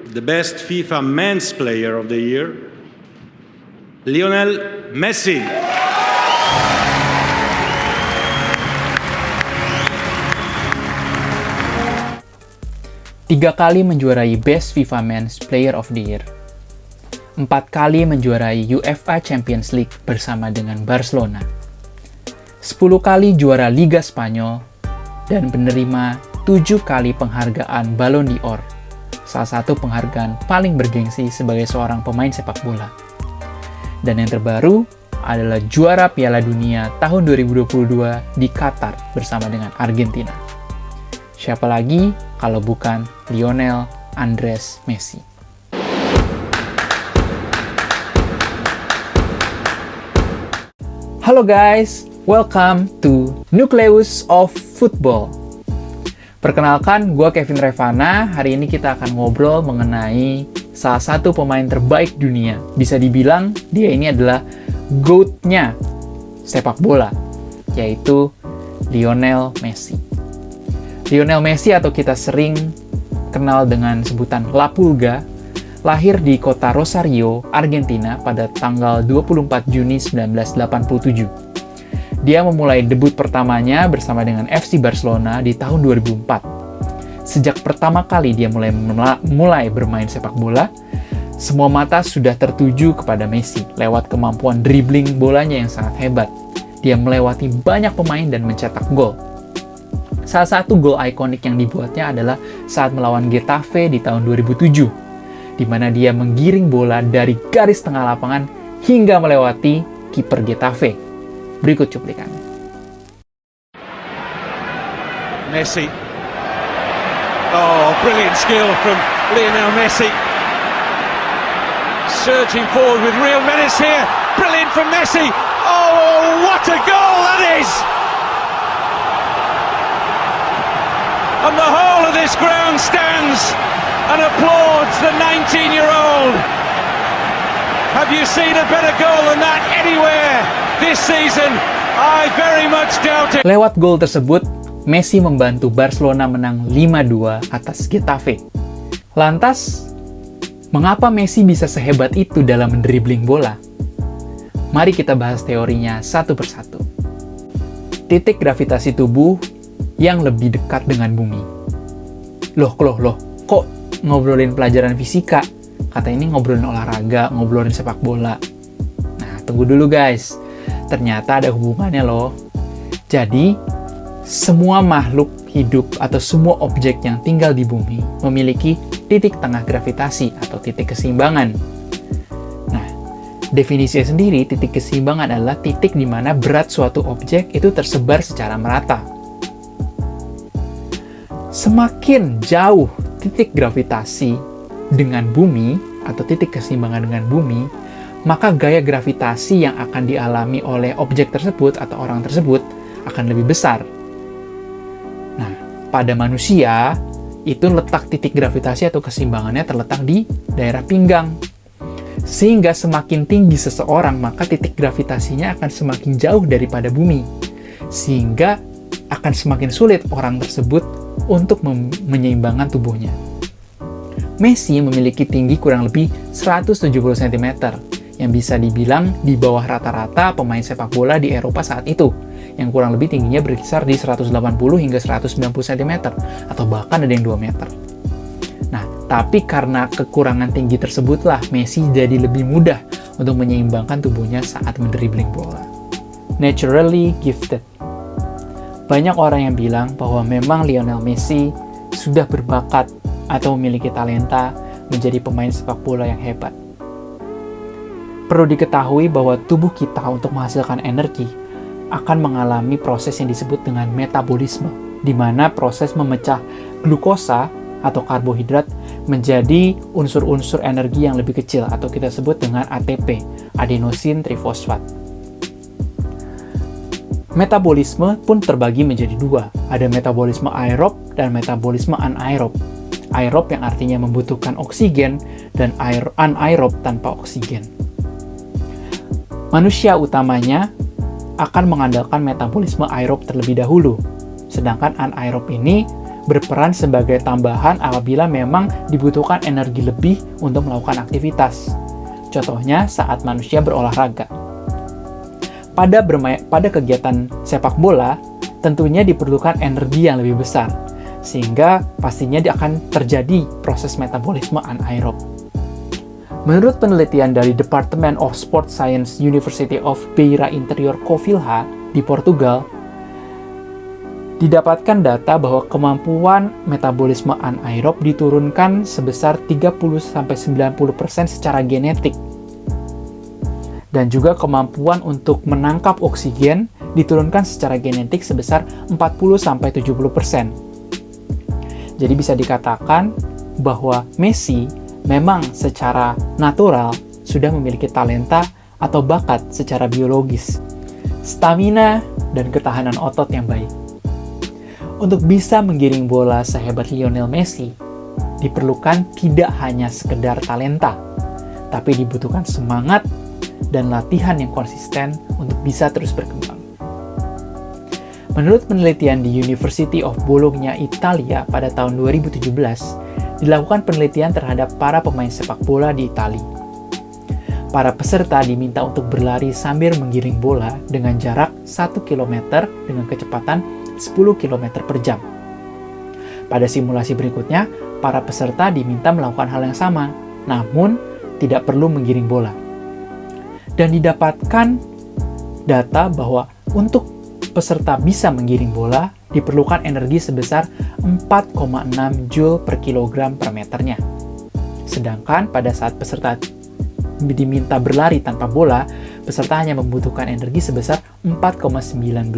The best FIFA Men's Player of the Year, Lionel Messi. Tiga kali menjuarai Best FIFA Men's Player of the Year. 4 kali menjuarai UEFA Champions League bersama dengan Barcelona. 10 kali juara Liga Spanyol dan penerima 7 kali penghargaan Ballon d'Or, salah satu penghargaan paling bergengsi sebagai seorang pemain sepak bola. Dan yang terbaru adalah juara Piala Dunia tahun 2022 di Qatar bersama dengan Argentina. Siapa lagi kalau bukan Lionel Andres Messi. Halo guys, welcome to Nucleus of Football. Perkenalkan, gue Kevin Revana. Hari ini kita akan ngobrol mengenai salah satu pemain terbaik dunia. Bisa dibilang dia ini adalah GOAT-nya sepak bola, yaitu Lionel Messi. Lionel Messi atau kita sering kenal dengan sebutan La Pulga, lahir di kota Rosario, Argentina pada tanggal 24 Juni 1987. Dia memulai debut pertamanya bersama dengan FC Barcelona di tahun 2004. Sejak pertama kali dia mulai bermain sepak bola, semua mata sudah tertuju kepada Messi lewat kemampuan dribbling bolanya yang sangat hebat. Dia melewati banyak pemain dan mencetak gol. Salah satu gol ikonik yang dibuatnya adalah saat melawan Getafe di tahun 2007, di mana dia menggiring bola dari garis tengah lapangan hingga melewati kiper Getafe. Berikut cuplikannya. Messi. Oh, brilliant skill from Lionel Messi. Surging forward with real menace here. Brilliant from Messi. Oh, what a goal that is! And the whole of this ground stands and applauds the 19-year-old. Have you seen a better goal than that anywhere this season? I very much doubt it. Lewat gol tersebut, Messi membantu Barcelona menang 5-2 atas Getafe. Lantas, mengapa Messi bisa sehebat itu dalam mendribling bola? Mari kita bahas teorinya satu persatu. Titik gravitasi tubuh yang lebih dekat dengan bumi. Loh, kok ngobrolin pelajaran fisika? Kata ini ngobrolin olahraga, ngobrolin sepak bola. Nah, tunggu dulu guys. Ternyata ada hubungannya loh. Jadi, semua makhluk hidup atau semua objek yang tinggal di bumi memiliki titik tengah gravitasi atau titik keseimbangan. Nah, definisinya sendiri, titik keseimbangan adalah titik di mana berat suatu objek itu tersebar secara merata. Semakin jauh titik gravitasi dengan bumi atau titik keseimbangan dengan bumi, maka gaya gravitasi yang akan dialami oleh objek tersebut atau orang tersebut akan lebih besar. Nah, pada manusia, itu letak titik gravitasi atau keseimbangannya terletak di daerah pinggang. Sehingga semakin tinggi seseorang, maka titik gravitasinya akan semakin jauh daripada bumi. Sehingga akan semakin sulit orang tersebut untuk menyeimbangkan tubuhnya. Messi memiliki tinggi kurang lebih 170 cm, yang bisa dibilang di bawah rata-rata pemain sepak bola di Eropa saat itu, yang kurang lebih tingginya berkisar di 180 hingga 190 cm, atau bahkan ada yang 2 meter. Nah, tapi karena kekurangan tinggi tersebutlah Messi jadi lebih mudah untuk menyeimbangkan tubuhnya saat mendribling bola. Naturally gifted. Banyak orang yang bilang bahwa memang Lionel Messi sudah berbakat atau memiliki talenta menjadi pemain sepak bola yang hebat. Perlu diketahui bahwa tubuh kita untuk menghasilkan energi akan mengalami proses yang disebut dengan metabolisme, di mana proses memecah glukosa atau karbohidrat menjadi unsur-unsur energi yang lebih kecil atau kita sebut dengan ATP, adenosin trifosfat. Metabolisme pun terbagi menjadi dua. Ada metabolisme aerob dan metabolisme anaerob. Aerob yang artinya membutuhkan oksigen dan anaerob tanpa oksigen. Manusia utamanya akan mengandalkan metabolisme aerob terlebih dahulu. Sedangkan anaerob ini berperan sebagai tambahan apabila memang dibutuhkan energi lebih untuk melakukan aktivitas. Contohnya saat manusia berolahraga. Pada kegiatan sepak bola, tentunya diperlukan energi yang lebih besar, sehingga pastinya akan terjadi proses metabolisme anaerob. Menurut penelitian dari Department of Sport Science University of Beira Interior Covilhã di Portugal, didapatkan data bahwa kemampuan metabolisme anaerob diturunkan sebesar 30-90% secara genetik. Dan juga kemampuan untuk menangkap oksigen diturunkan secara genetik sebesar 40-70%. Jadi bisa dikatakan bahwa Messi memang secara natural sudah memiliki talenta atau bakat secara biologis, stamina, dan ketahanan otot yang baik. Untuk bisa menggiring bola sehebat Lionel Messi, diperlukan tidak hanya sekedar talenta, tapi dibutuhkan semangat dan latihan yang konsisten untuk bisa terus berkembang. Menurut penelitian di University of Bologna, Italia pada tahun 2017, dilakukan penelitian terhadap para pemain sepak bola di Italia. Para peserta diminta untuk berlari sambil menggiring bola dengan jarak 1 km dengan kecepatan 10 km per jam. Pada simulasi berikutnya, para peserta diminta melakukan hal yang sama, namun tidak perlu menggiring bola. Dan didapatkan data bahwa untuk peserta bisa menggiring bola, diperlukan energi sebesar 4,6 Joule per kilogram per meternya. Sedangkan pada saat peserta diminta berlari tanpa bola, peserta hanya membutuhkan energi sebesar 4,19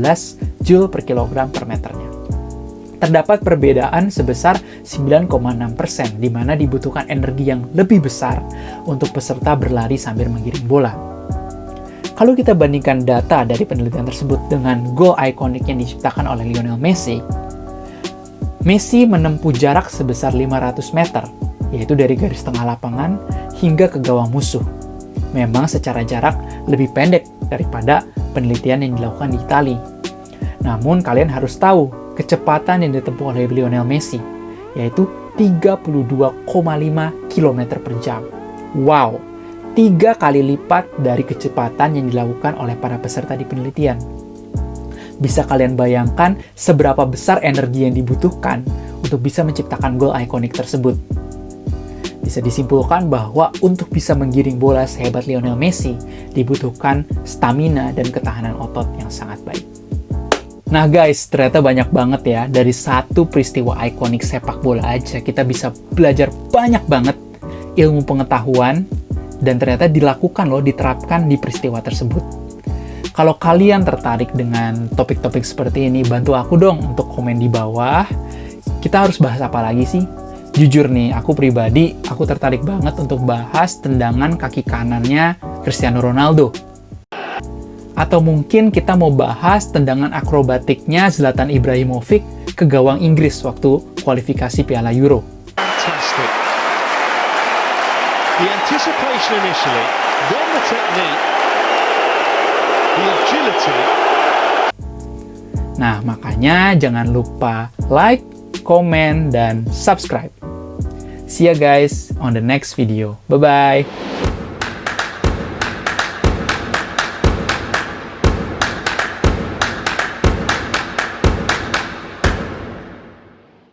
Joule per kilogram per meternya. Terdapat perbedaan sebesar 9,6%, di mana dibutuhkan energi yang lebih besar untuk peserta berlari sambil menggiring bola. Kalau kita bandingkan data dari penelitian tersebut dengan gol ikonik yang diciptakan oleh Lionel Messi, Messi menempuh jarak sebesar 500 meter, yaitu dari garis tengah lapangan hingga ke gawang musuh. Memang secara jarak lebih pendek daripada penelitian yang dilakukan di Italia. Namun kalian harus tahu kecepatan yang ditempuh oleh Lionel Messi, yaitu 32,5 km per jam. Wow, 3 kali lipat dari kecepatan yang dilakukan oleh para peserta di penelitian. Bisa kalian bayangkan seberapa besar energi yang dibutuhkan untuk bisa menciptakan gol ikonik tersebut. Bisa disimpulkan bahwa untuk bisa menggiring bola sehebat Lionel Messi, dibutuhkan stamina dan ketahanan otot yang sangat baik. Nah guys, ternyata banyak banget ya, dari satu peristiwa ikonik sepak bola aja kita bisa belajar banyak banget ilmu pengetahuan, dan ternyata dilakukan loh, diterapkan di peristiwa tersebut. Kalau kalian tertarik dengan topik-topik seperti ini, bantu aku dong untuk komen di bawah. Kita harus bahas apa lagi sih? Jujur nih, aku pribadi, aku tertarik banget untuk bahas tendangan kaki kanannya Cristiano Ronaldo. Atau mungkin kita mau bahas tendangan akrobatiknya Zlatan Ibrahimovic ke gawang Inggris waktu kualifikasi Piala Euro. Fantastic. The anticipation initially, then the technique, the agility. Nah, makanya jangan lupa like, comment, dan subscribe. See ya guys on the next video. Bye-bye.